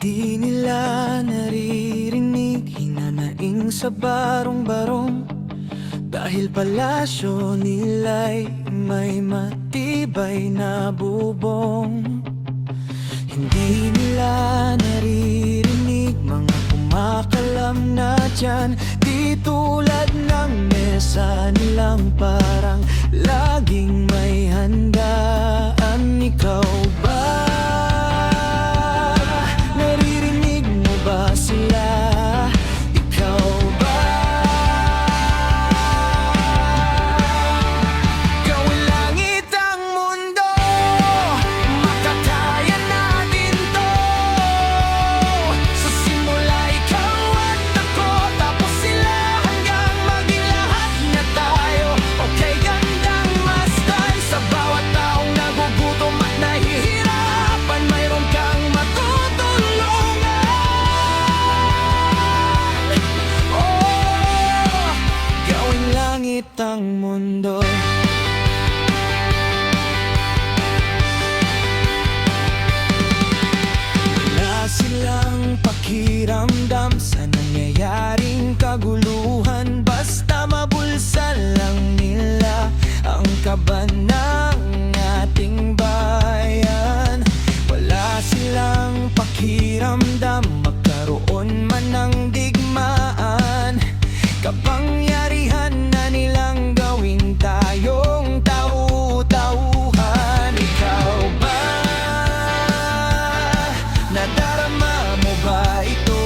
Hindi nila naririnig, hinanaing sa barong-barong. Dahil palasyo nila'y may matibay na bubong. Hindi nila naririnig mga kumakalam na dyan. Di tulad ng mesa nilang parang laging may handaan. Ikaw ba? Naririnig mo ba sila? Ikaw ba? Gawin langit ang mundo, makakaya natin to. Sa simula ikaw at ako, tapos sila hanggang maging lahat na tayo. Okay, gandang masdan sa bawat taong nagugutom at nahihirapan. Mayroon kang matutulungan. Oh, gawin langit ang mundo. Wala silang pakiramdam sa nangyayaring kaguluhan. Basta mabulsa lang nila ang kaba ng ating bayan. Wala silang pakiramdam magkaroon man ng digmaan. Kapangyarihan na nilang gawin tayong tau-tauhan. Ikaw ba? Nadarama mo ba ito?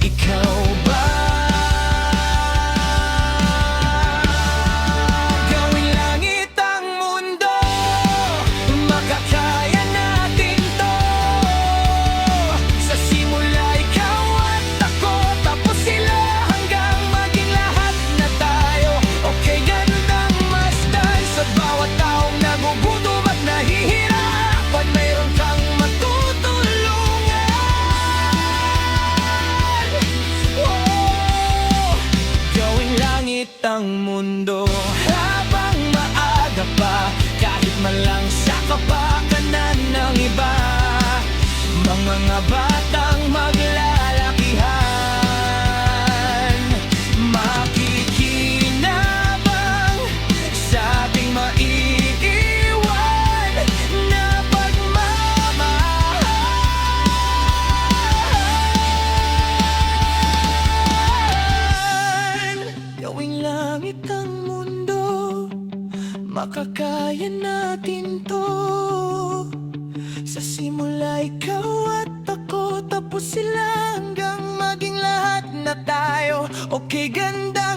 Ikaw ba? Gawin langit ang mundo, makakaya natin to. Sa simula ikaw at ako, tapos sila hanggang maging lahat na tayo. Okay, gandang masdan sa bawat taong nagugutom at nahihirapan. Mayroon kang matutulungan. Oh, gawing langit ang mundo. Habang maaga pa, kahit man lang sa kapakanan ng iba, mga batang maglalakihan, makikinabang sa ating maiiwan na pagmamahal. Gawing langit ang mundo, makakaya natin to. Sa simula ikaw at ako, tapos sila hanggang maging lahat na tayo. Okay, ganda